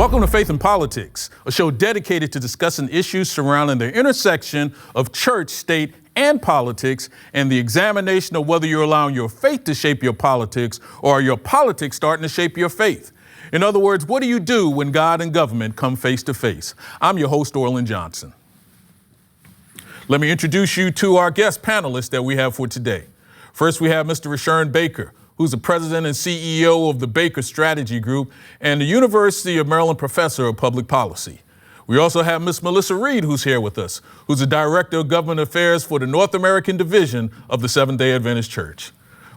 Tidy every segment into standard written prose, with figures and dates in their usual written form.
Welcome to Faith and Politics, a show dedicated to discussing issues surrounding the intersection of church, state, and politics, and the examination of whether you're allowing your faith to shape your politics or are your politics starting to shape your faith. In other words, what do you do when God and government come face to face? I'm your host, Orlin Johnson. Let me introduce you to our guest panelists that we have for today. First, we have Mr. Reheard Baker, who's the president and CEO of the Baker Strategy Group and the University of Maryland professor of public policy. We also have Ms. Melissa Reed, who's here with us, who's the director of government affairs for the North American division of the Seventh-day Adventist Church.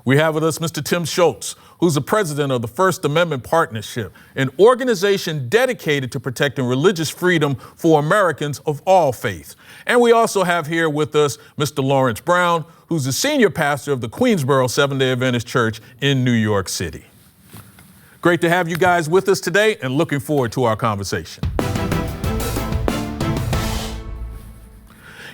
We have with us Mr. Tim Schultz, who's the president of the First Amendment Partnership, an organization dedicated to protecting religious freedom for Americans of all faiths. And we also have here with us Mr. Lawrence Brown, who's the senior pastor of the Queensboro Seventh-day Adventist Church in New York City. Great to have you guys with us today and looking forward to our conversation.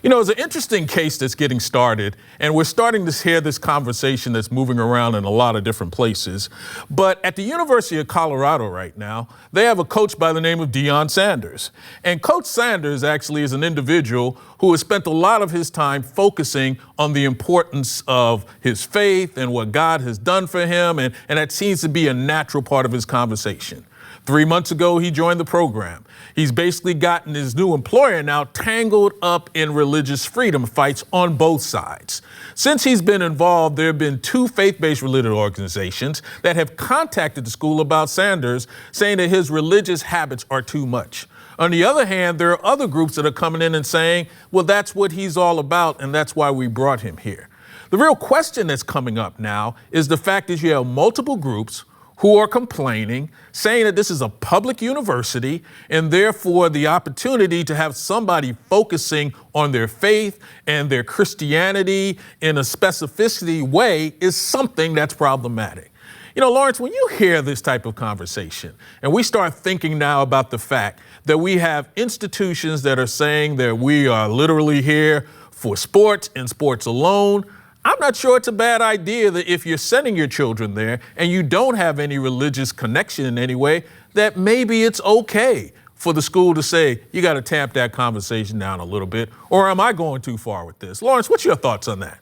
You know, it's an interesting case that's getting started, and we're starting to hear this conversation that's moving around in a lot of different places. But at the University of Colorado right now, they have a coach by the name of Deion Sanders. And Coach Sanders actually is an individual who has spent a lot of his time focusing on the importance of his faith and what God has done for him, and that seems to be a natural part of his conversation. 3 months ago, he joined the program. He's basically gotten his new employer now tangled up in religious freedom fights on both sides. Since he's been involved, there have been 2 faith-based religious organizations that have contacted the school about Sanders, saying that his religious habits are too much. On the other hand, there are other groups that are coming in and saying, well, that's what he's all about, and that's why we brought him here. The real question that's coming up now is the fact that you have multiple groups who are complaining, saying that this is a public university, and therefore the opportunity to have somebody focusing on their faith and their Christianity in a specificity way is something that's problematic. You know, Lawrence, when you hear this type of conversation, and we start thinking now about the fact that we have institutions that are saying that we are literally here for sports and sports alone, I'm not sure it's a bad idea that if you're sending your children there and you don't have any religious connection in any way, that maybe it's okay for the school to say, you got to tamp that conversation down a little bit, or am I going too far with this? Lawrence, what's your thoughts on that?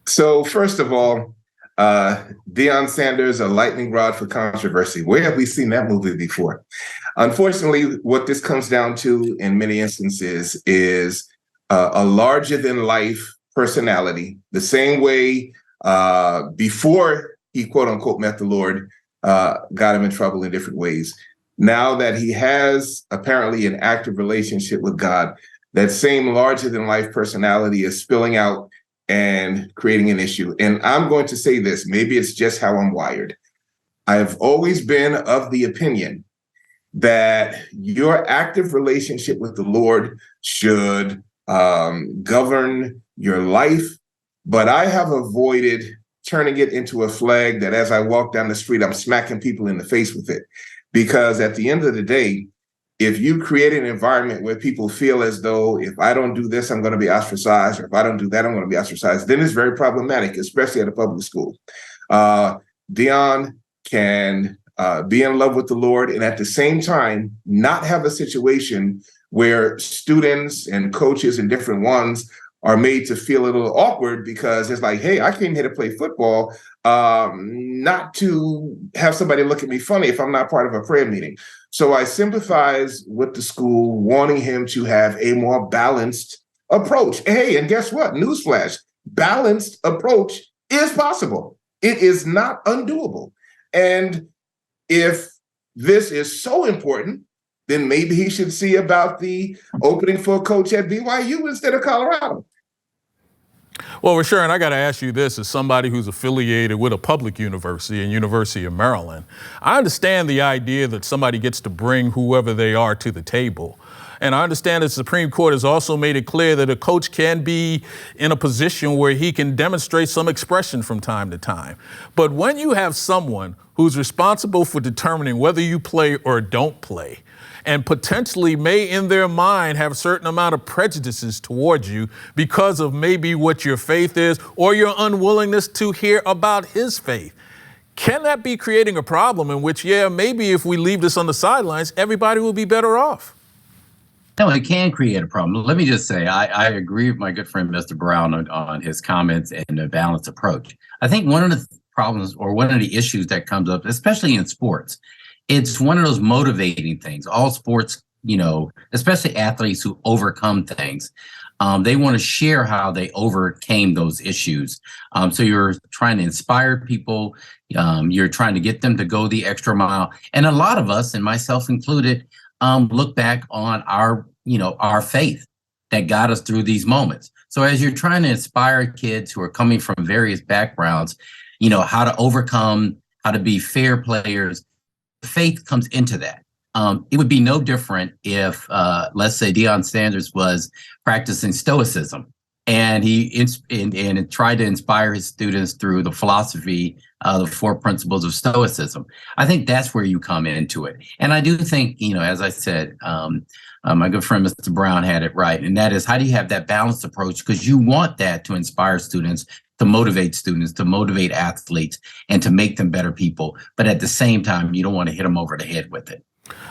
So first of all, Deion Sanders, a lightning rod for controversy. Where have we seen that movie before? Unfortunately, what this comes down to in many instances is a larger than life personality, the same way before he quote unquote met the Lord, got him in trouble in different ways. Now that he has apparently an active relationship with God, that same larger than life personality is spilling out and creating an issue. And I'm going to say this, maybe it's just how I'm wired. I've always been of the opinion that your active relationship with the Lord should govern your life, but I have avoided turning it into a flag that as I walk down the street, I'm smacking people in the face with it. Because at the end of the day, if you create an environment where people feel as though if I don't do this, I'm going to be ostracized, or if I don't do that, I'm going to be ostracized, then it's very problematic, especially at a public school. Deion can be in love with the Lord and at the same time not have a situation where students and coaches and different ones are made to feel a little awkward because it's like, hey, I came here to play football, not to have somebody look at me funny if I'm not part of a prayer meeting. So I sympathize with the school wanting him to have a more balanced approach. Hey, and guess what? Newsflash, balanced approach is possible. It is not undoable. And if this is so important, then maybe he should see about the opening for a coach at BYU instead of Colorado. Well, Reheard, I got to ask you this as somebody who's affiliated with a public university and University of Maryland. I understand the idea that somebody gets to bring whoever they are to the table. And I understand the Supreme Court has also made it clear that a coach can be in a position where he can demonstrate some expression from time to time. But when you have someone who's responsible for determining whether you play or don't play, and potentially may in their mind have a certain amount of prejudices towards you because of maybe what your faith is or your unwillingness to hear about his faith. Can that be creating a problem in which, maybe if we leave this on the sidelines, everybody will be better off? No, it can create a problem. Let me just say, I agree with my good friend, Mr. Brown, on his comments and the balanced approach. I think one of the problems or one of the issues that comes up, especially in sports, it's one of those motivating things. All sports, especially athletes who overcome things, they want to share how they overcame those issues. So you're trying to inspire people. You're trying to get them to go the extra mile. And a lot of us, and myself included, look back on our faith that got us through these moments. So as you're trying to inspire kids who are coming from various backgrounds, how to overcome, how to be fair players, faith comes into that. It would be no different if, let's say, Deion Sanders was practicing stoicism, and he tried to inspire his students through the philosophy, the 4 principles of stoicism. I think that's where you come into it. And I do think, as I said, my good friend, Mr. Brown, had it right. And that is, how do you have that balanced approach? Because you want that to inspire students, to motivate athletes, and to make them better people. But at the same time, you don't want to hit them over the head with it.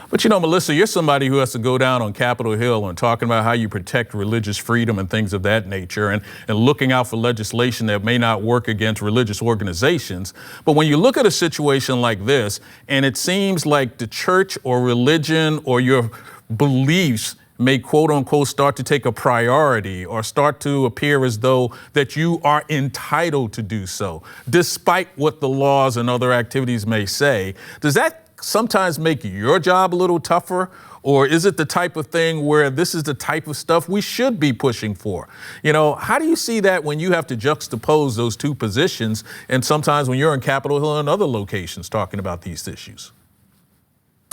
But Melissa, you're somebody who has to go down on Capitol Hill and talking about how you protect religious freedom and things of that nature, and looking out for legislation that may not work against religious organizations. But when you look at a situation like this, and it seems like the church or religion or your beliefs may, quote unquote, start to take a priority or start to appear as though that you are entitled to do so, despite what the laws and other activities may say, does that sometimes make your job a little tougher? Or is it the type of thing where this is the type of stuff we should be pushing for? How do you see that when you have to juxtapose those two positions, and sometimes when you're in Capitol Hill and other locations talking about these issues?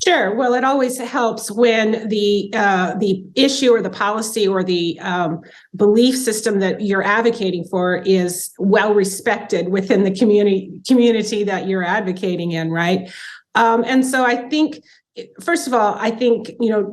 Sure. Well, it always helps when the issue or the policy or the belief system that you're advocating for is well respected within the community that you're advocating in, right? And so I think, first of all,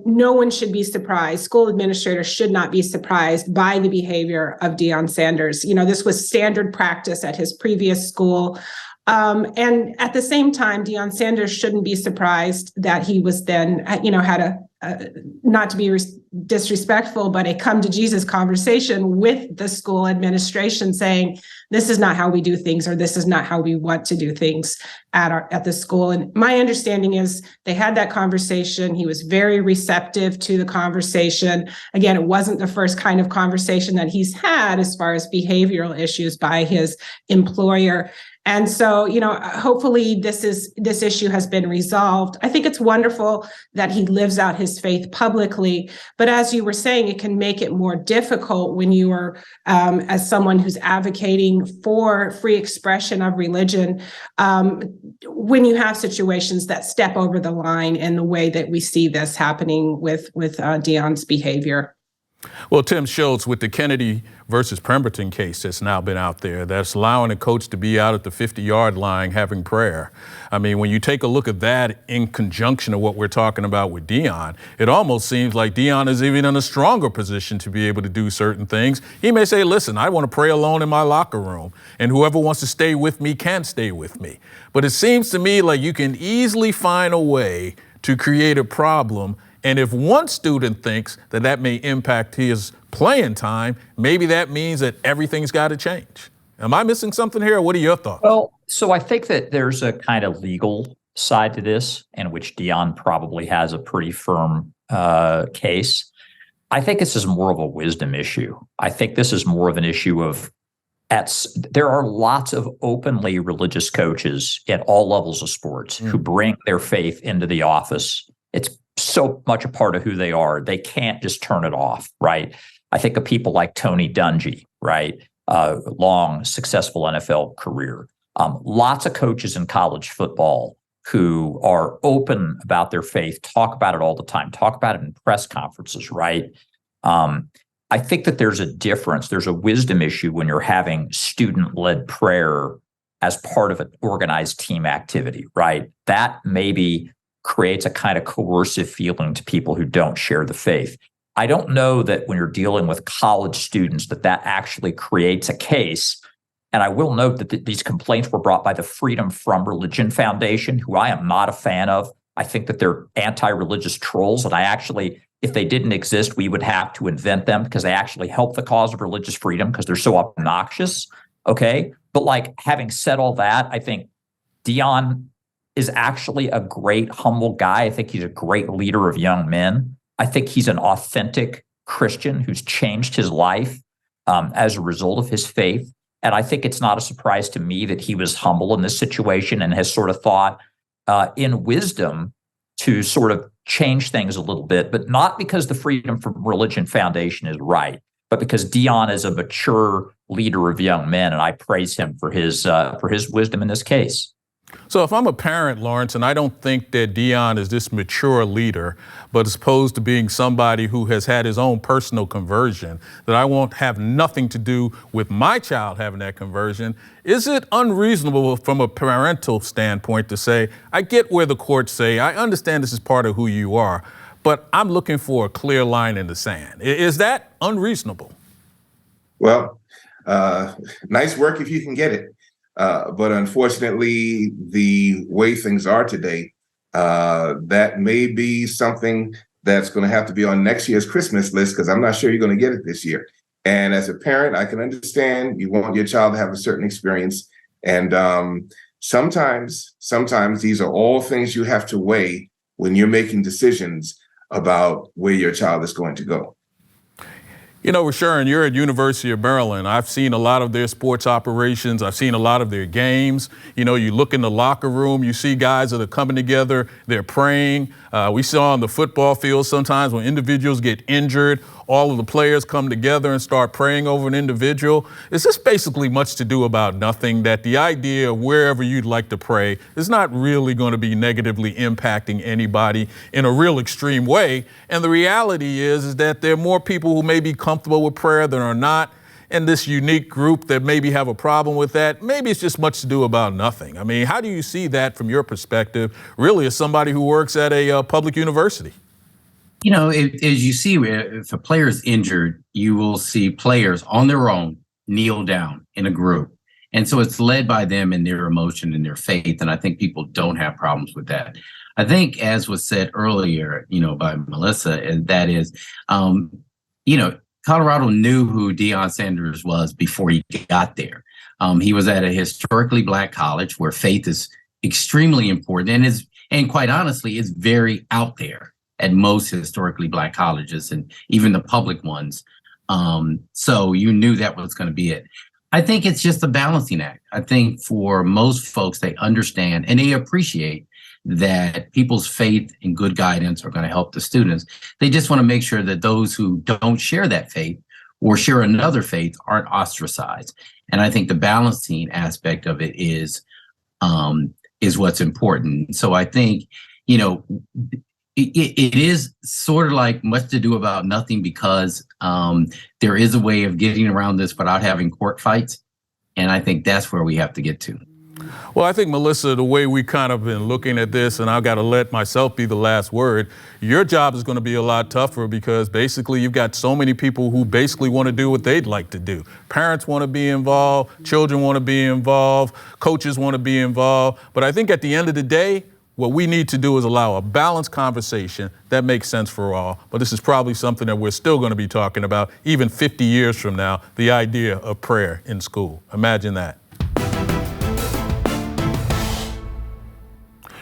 no one should be surprised. School administrators should not be surprised by the behavior of Deion Sanders. This was standard practice at his previous school. And at the same time, Deion Sanders shouldn't be surprised that he was then, had a not to be disrespectful, but a come to Jesus conversation with the school administration saying, this is not how we do things, or this is not how we want to do things at the school. And my understanding is they had that conversation. He was very receptive to the conversation. Again, it wasn't the first kind of conversation that he's had as far as behavioral issues by his employer. And so, hopefully this issue has been resolved. I think it's wonderful that he lives out his faith publicly, but as you were saying, it can make it more difficult when you are, as someone who's advocating for free expression of religion, when you have situations that step over the line in the way that we see this happening with Deion's behavior. Well, Tim Schultz, with the Kennedy versus Pemberton case that's now been out there, that's allowing a coach to be out at the 50-yard line having prayer. I mean, when you take a look at that in conjunction of what we're talking about with Deion, it almost seems like Deion is even in a stronger position to be able to do certain things. He may say, listen, I want to pray alone in my locker room, and whoever wants to stay with me can stay with me. But it seems to me like you can easily find a way to create a problem. And if one student thinks that that may impact his playing time, maybe that means that everything's got to change. Am I missing something here? Or what are your thoughts? Well, so I think that there's a kind of legal side to this, in which Deion probably has a pretty firm case. I think this is more of a wisdom issue. I think this is more of an issue of there are lots of openly religious coaches at all levels of sports who bring their faith into the office. It's so much a part of who they are. They can't just turn it off, right? I think of people like Tony Dungy, right? Long, successful NFL career. Lots of coaches in college football who are open about their faith, talk about it all the time, talk about it in press conferences, right? I think that there's a difference. There's a wisdom issue when you're having student-led prayer as part of an organized team activity, right? That maybe creates a kind of coercive feeling to people who don't share the faith. I don't know that when you're dealing with college students that actually creates a case And I will note that these complaints were brought by the Freedom from Religion Foundation, who I am not a fan of. I think that they're anti-religious trolls. And I actually, if they didn't exist, we would have to invent them because they actually help the cause of religious freedom because they're so obnoxious. Okay. But like, having said all that, I think Deion is actually a great, humble guy. I think he's a great leader of young men. I think he's an authentic Christian who's changed his life as a result of his faith. And I think it's not a surprise to me that he was humble in this situation and has sort of thought in wisdom to sort of change things a little bit, but not because the Freedom from Religion Foundation is right, but because Deion is a mature leader of young men, and I praise him for his wisdom in this case. So if I'm a parent, Lawrence, and I don't think that Deion is this mature leader, but as opposed to being somebody who has had his own personal conversion, that I won't have nothing to do with my child having that conversion, is it unreasonable from a parental standpoint to say, I get where the courts say, I understand this is part of who you are, but I'm looking for a clear line in the sand. Is that unreasonable? Well, nice work if you can get it. But unfortunately, the way things are today, that may be something that's going to have to be on next year's Christmas list, because I'm not sure you're going to get it this year. And as a parent, I can understand you want your child to have a certain experience. And sometimes these are all things you have to weigh when you're making decisions about where your child is going to go. You know, Sharon, you're at University of Maryland. I've seen a lot of their sports operations. I've seen a lot of their games. You know, you look in the locker room, you see guys that are coming together, they're praying. We saw on the football field sometimes when individuals get injured, all of the players come together and start praying over an individual. Is this basically much to do about nothing, that the idea of wherever you'd like to pray is not really going to be negatively impacting anybody in a real extreme way? And the reality is that there are more people who may be comfortable with prayer than are not. And this unique group that maybe have a problem with that, maybe it's just much to do about nothing. I mean, how do you see that from your perspective, really as somebody who works at a public university? You know, as you see, if a player is injured, you will see players on their own kneel down in a group. And so it's led by them and their emotion and their faith. And I think people don't have problems with that. I think, as was said earlier, you know, by Melissa, and that is, you know, Colorado knew who Deion Sanders was before he got there. He was at a historically Black college where faith is extremely important and quite honestly, is very out there at most historically Black colleges and even the public ones. So you knew that was going to be it. I think it's just a balancing act. I think for most folks, they understand and they appreciate that people's faith and good guidance are going to help the students. They just want to make sure that those who don't share that faith or share another faith aren't ostracized. And I think the balancing aspect of it is what's important. So I think, you know, it is sort of like much to do about nothing, because there is a way of getting around this without having court fights. And I think that's where we have to get to. Well, I think, Melissa, the way we kind of been looking at this, and I've got to let myself be the last word, your job is going to be a lot tougher because basically you've got so many people who basically want to do what they'd like to do. Parents want to be involved, children want to be involved, coaches want to be involved. But I think at the end of the day, what we need to do is allow a balanced conversation that makes sense for all. But this is probably something that we're still going to be talking about even 50 years from now, the idea of prayer in school. Imagine that.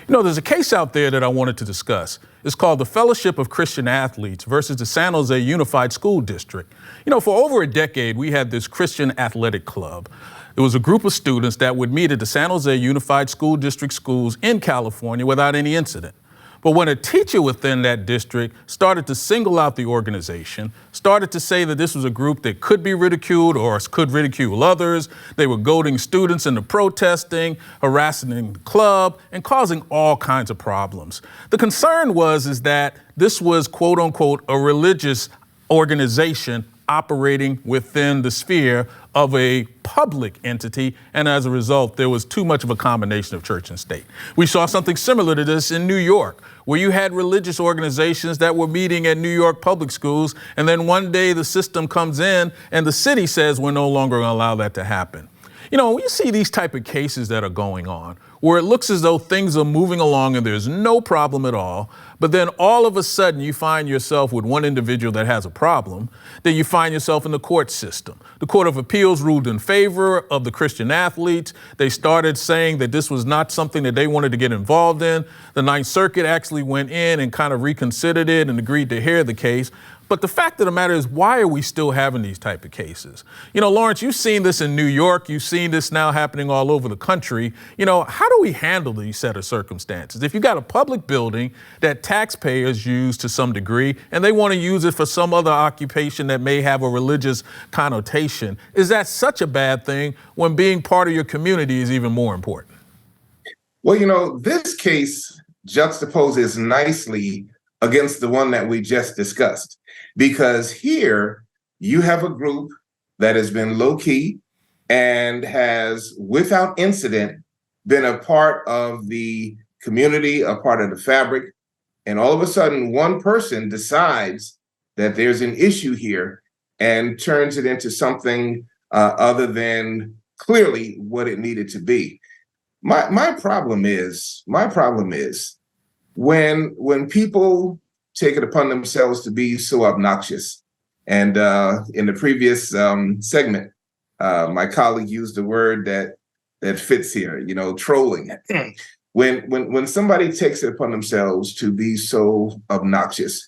You know, there's a case out there that I wanted to discuss. It's called the Fellowship of Christian Athletes versus the San Jose Unified School District. You know, for over a decade, we had this Christian athletic club. It was a group of students that would meet at the San Jose Unified School District schools in California without any incident. But when a teacher within that district started to single out the organization, started to say that this was a group that could be ridiculed or could ridicule others, they were goading students into protesting, harassing the club, and causing all kinds of problems. The concern is that this was, quote unquote, a religious organization operating within the sphere of a public entity, and as a result, there was too much of a combination of church and state. We saw something similar to this in New York, where you had religious organizations that were meeting at New York public schools, and then one day the system comes in and the city says we're no longer going to allow that to happen. You know, when you see these type of cases that are going on, where it looks as though things are moving along and there's no problem at all, but then all of a sudden you find yourself with one individual that has a problem, then you find yourself in the court system. The Court of Appeals ruled in favor of the Christian athletes. They started saying that this was not something that they wanted to get involved in. The Ninth Circuit actually went in and kind of reconsidered it and agreed to hear the case. But the fact of the matter is, why are we still having these type of cases? You know, Lawrence, you've seen this in New York. You've seen this now happening all over the country. You know, how do we handle these set of circumstances? If you got a public building that taxpayers use to some degree, and they want to use it for some other occupation that may have a religious connotation, is that such a bad thing when being part of your community is even more important? Well, you know, this case juxtaposes nicely against the one that we just discussed. Because here you have a group that has been low key and has, without incident, been a part of the community, a part of the fabric. And all of a sudden, one person decides that there's an issue here and turns it into something other than clearly what it needed to be. My problem is when people take it upon themselves to be so obnoxious. And in the previous segment, my colleague used a word that fits here, you know, trolling. When somebody takes it upon themselves to be so obnoxious,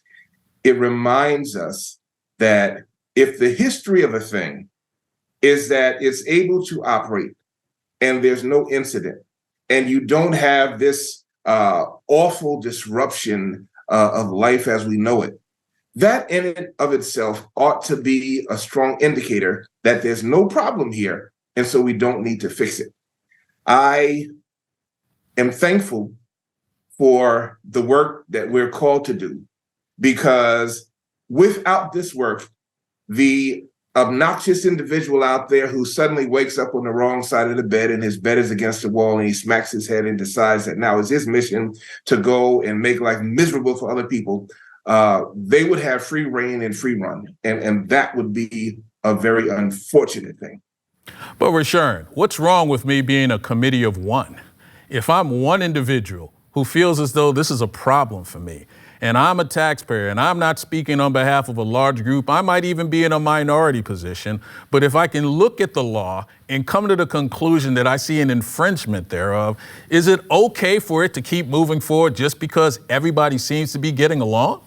it reminds us that if the history of a thing is that it's able to operate and there's no incident, and you don't have this awful disruption of life as we know it, that in and of itself ought to be a strong indicator that there's no problem here, and so we don't need to fix it. I am thankful for the work that we're called to do, because without this work, the obnoxious individual out there who suddenly wakes up on the wrong side of the bed and his bed is against the wall and he smacks his head and decides that now is his mission to go and make life miserable for other people, they would have free reign and free run. And that would be a very unfortunate thing. But Reheard, what's wrong with me being a committee of one? If I'm one individual who feels as though this is a problem for me, and I'm a taxpayer, and I'm not speaking on behalf of a large group, I might even be in a minority position, but if I can look at the law and come to the conclusion that I see an infringement thereof, is it okay for it to keep moving forward just because everybody seems to be getting along?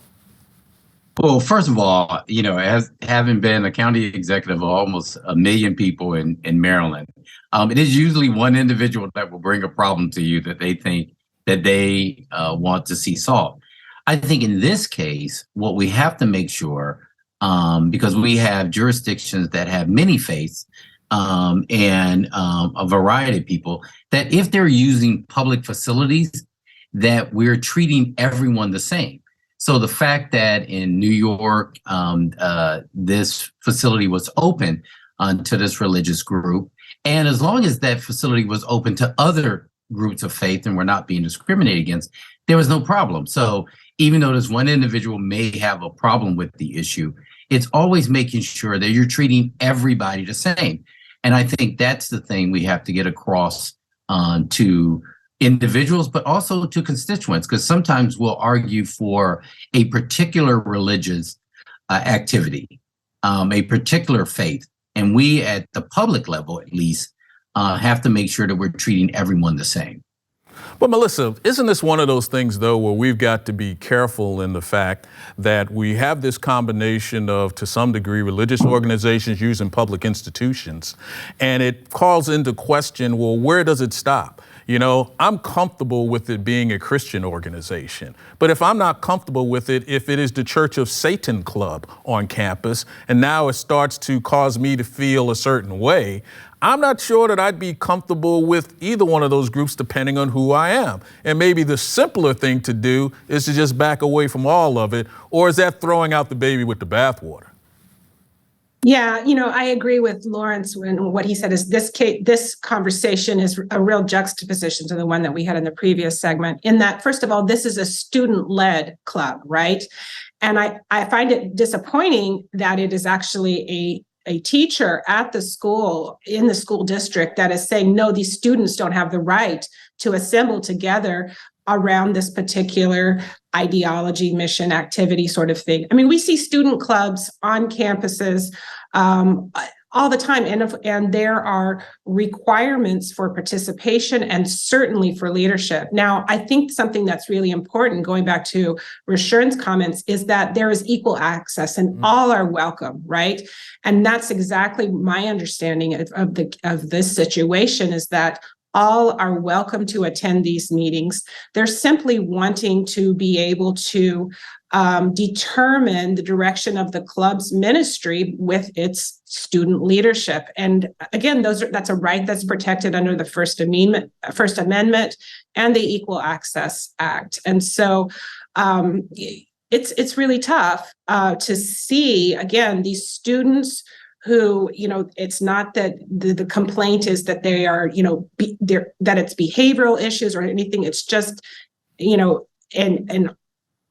Well, first of all, you know, as having been a county executive of almost 1 million people in Maryland, it is usually one individual that will bring a problem to you that they think that they want to see solved. I think in this case, what we have to make sure, because we have jurisdictions that have many faiths and a variety of people, that if they're using public facilities, that we're treating everyone the same. So the fact that in New York, this facility was open to this religious group, and as long as that facility was open to other groups of faith and were not being discriminated against, there was no problem. So even though this one individual may have a problem with the issue, it's always making sure that you're treating everybody the same. And I think that's the thing we have to get across to individuals, but also to constituents, because sometimes we'll argue for a particular religious activity, a particular faith. And we at the public level, at least, have to make sure that we're treating everyone the same. But Melissa, isn't this one of those things, though, where we've got to be careful in the fact that we have this combination of, to some degree, religious organizations using public institutions, and it calls into question, well, where does it stop? You know, I'm comfortable with it being a Christian organization, but if I'm not comfortable with it, if it is the Church of Satan Club on campus, and now it starts to cause me to feel a certain way, I'm not sure that I'd be comfortable with either one of those groups depending on who I am. And maybe the simpler thing to do is to just back away from all of it, or is that throwing out the baby with the bathwater? Yeah, you know, I agree with Lawrence when what he said is this conversation is a real juxtaposition to the one that we had in the previous segment, in that, first of all, this is a student-led club, right? And I find it disappointing that it is actually a teacher at the school, in the school district, that is saying, no, these students don't have the right to assemble together around this particular ideology, mission, activity sort of thing. I mean, we see student clubs on campuses all the time, and there are requirements for participation and certainly for leadership. Now, I think something that's really important, going back to Rashern's comments, is that there is equal access and all are welcome, right? And that's exactly my understanding of this situation, is that all are welcome to attend these meetings. They're simply wanting to be able to determine the direction of the club's ministry with its student leadership. And again, that's a right that's protected under the First Amendment and the Equal Access Act. And so it's really tough to see, again, these students who, it's not that the complaint is that they are, that it's behavioral issues or anything. It's just, an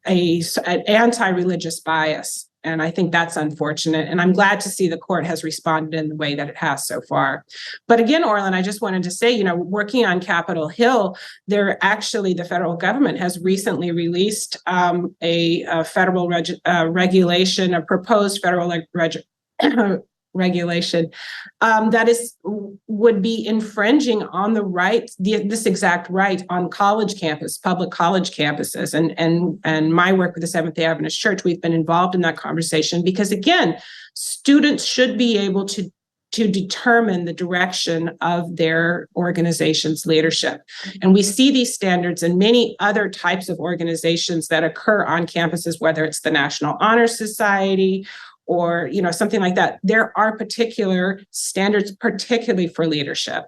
anti-religious bias. And I think that's unfortunate. And I'm glad to see the court has responded in the way that it has so far. But again, Orlin, I just wanted to say, working on Capitol Hill, the federal government has recently released a federal regulation, a proposed federal regulation that would be infringing on the right, this exact right on public college campuses. And my work with the Seventh-day Adventist Church, we've been involved in that conversation because, again, students should be able to determine the direction of their organization's leadership. And we see these standards in many other types of organizations that occur on campuses, whether it's the National Honor Society or something like that. There are particular standards, particularly for leadership.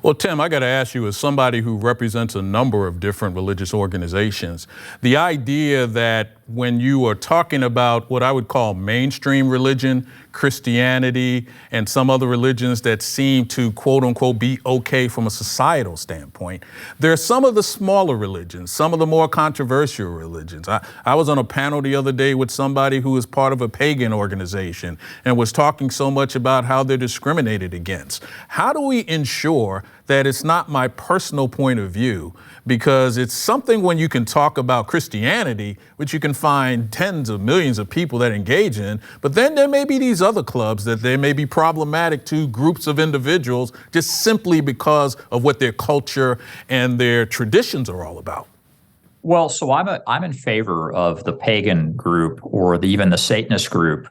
Well, Tim, I got to ask you, as somebody who represents a number of different religious organizations, the idea that when you are talking about what I would call mainstream religion, Christianity, and some other religions that seem to, quote unquote, be okay from a societal standpoint, there are some of the smaller religions, some of the more controversial religions. I was on a panel the other day with somebody who is part of a pagan organization and was talking so much about how they're discriminated against. How do we ensure that it's not my personal point of view? Because it's something when you can talk about Christianity, which you can find tens of millions of people that engage in, but then there may be these other clubs that they may be problematic to groups of individuals just simply because of what their culture and their traditions are all about. Well, so I'm in favor of the pagan group or even the Satanist group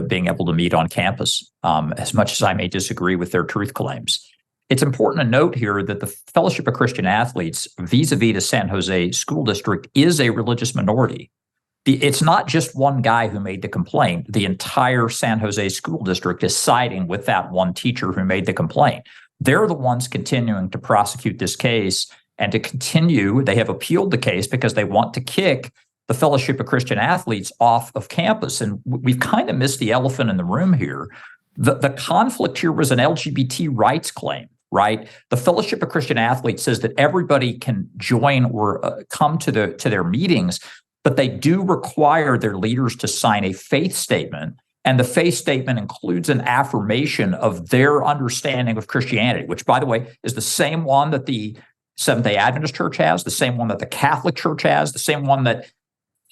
being able to meet on campus, as much as I may disagree with their truth claims. It's important to note here that the Fellowship of Christian Athletes, vis-a-vis the San Jose School District, is a religious minority. It's not just one guy who made the complaint. The entire San Jose School District is siding with that one teacher who made the complaint. They're the ones continuing to prosecute this case and to continue. They have appealed the case because they want to kick the Fellowship of Christian Athletes off of campus. And we've kind of missed the elephant in the room here. The conflict here was an LGBT rights claim. Right, the Fellowship of Christian Athletes says that everybody can join or come to their meetings, but they do require their leaders to sign a faith statement, and the faith statement includes an affirmation of their understanding of Christianity, which, by the way, is the same one that the Seventh-day Adventist Church has, the same one that the Catholic Church has, the same one that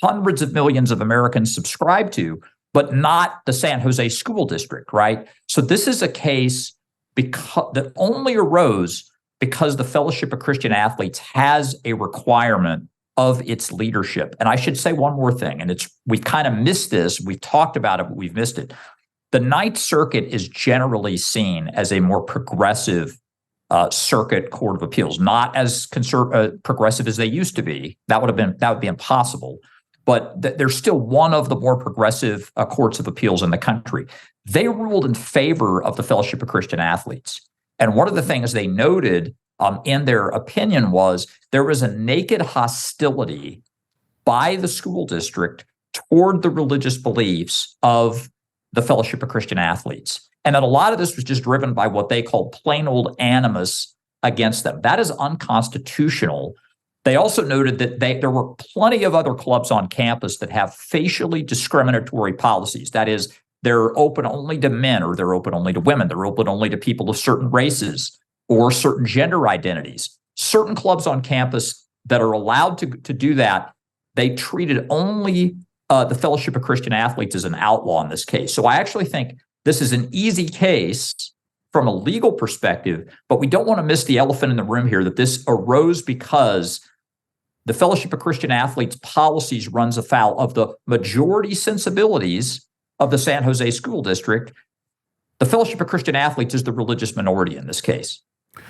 hundreds of millions of Americans subscribe to, but not the San Jose School District. Right, so this is a case that only arose because the Fellowship of Christian Athletes has a requirement of its leadership. And I should say one more thing, and we've kind of missed this. We've talked about it, but we've missed it. The Ninth Circuit is generally seen as a more progressive circuit court of appeals, not as progressive as they used to be. That would be impossible. But they're still one of the more progressive courts of appeals in the country. They ruled in favor of the Fellowship of Christian Athletes. And one of the things they noted in their opinion was there was a naked hostility by the school district toward the religious beliefs of the Fellowship of Christian Athletes. And that a lot of this was just driven by what they called plain old animus against them. That is unconstitutional. They also noted that there were plenty of other clubs on campus that have facially discriminatory policies. That is, they're open only to men, or they're open only to women. They're open only to people of certain races or certain gender identities. Certain clubs on campus that are allowed to do that, they treated only the Fellowship of Christian Athletes as an outlaw in this case. So I actually think this is an easy case from a legal perspective, but we don't want to miss the elephant in the room here, that this arose because the Fellowship of Christian Athletes policies runs afoul of the majority sensibilities of the San Jose School District. The Fellowship of Christian Athletes is the religious minority in this case.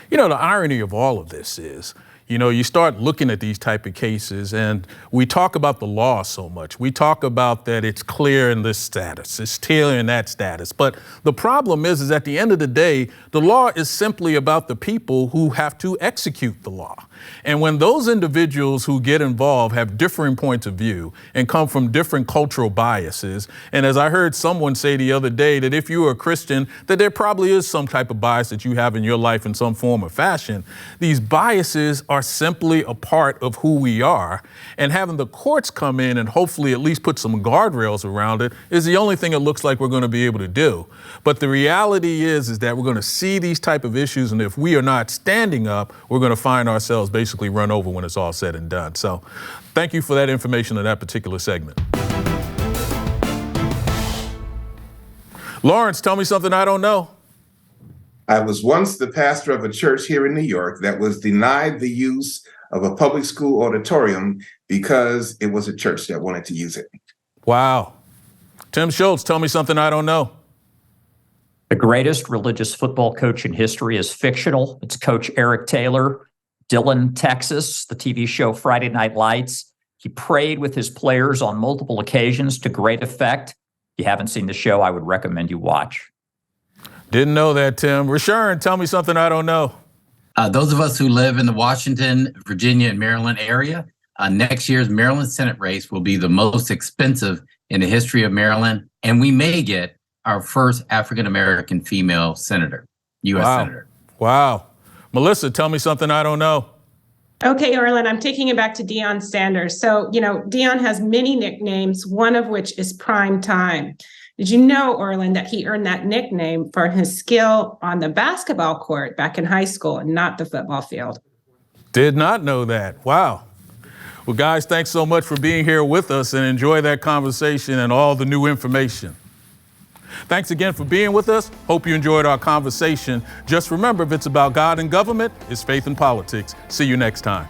You know, the irony of all of this is, you know, you start looking at these type of cases and we talk about the law so much. We talk about that it's clear in this status, it's clear in that status. But the problem is at the end of the day, the law is simply about the people who have to execute the law. And when those individuals who get involved have differing points of view and come from different cultural biases, and as I heard someone say the other day, that if you are a Christian, that there probably is some type of bias that you have in your life in some form or fashion. These biases are simply a part of who we are, and having the courts come in and hopefully at least put some guardrails around it is the only thing it looks like we're going to be able to do. But the reality is that we're going to see these type of issues, and if we are not standing up, we're going to find ourselves basically run over when it's all said and done. So thank you for that information in that particular segment. Lawrence, tell me something I don't know. I was once the pastor of a church here in New York that was denied the use of a public school auditorium because it was a church that wanted to use it. Wow. Tim Schultz, tell me something I don't know. The greatest religious football coach in history is fictional. It's Coach Eric Taylor, Dillon, Texas, the TV show Friday Night Lights. He prayed with his players on multiple occasions to great effect. If you haven't seen the show, I would recommend you watch. Didn't know that, Tim. Rashawn, tell me something I don't know. Those of us who live in the Washington, Virginia, and Maryland area, next year's Maryland Senate race will be the most expensive in the history of Maryland, and we may get our first African-American female senator, U.S. senator. Wow. Melissa, tell me something I don't know. Okay, Orlin, I'm taking it back to Deion Sanders. So, you know, Deion has many nicknames, one of which is Prime Time. Did you know, Orlin, that he earned that nickname for his skill on the basketball court back in high school and not the football field? Did not know that. Wow. Well, guys, thanks so much for being here with us, and enjoy that conversation and all the new information. Thanks again for being with us. Hope you enjoyed our conversation. Just remember, if it's about God and government, it's faith and politics. See you next time.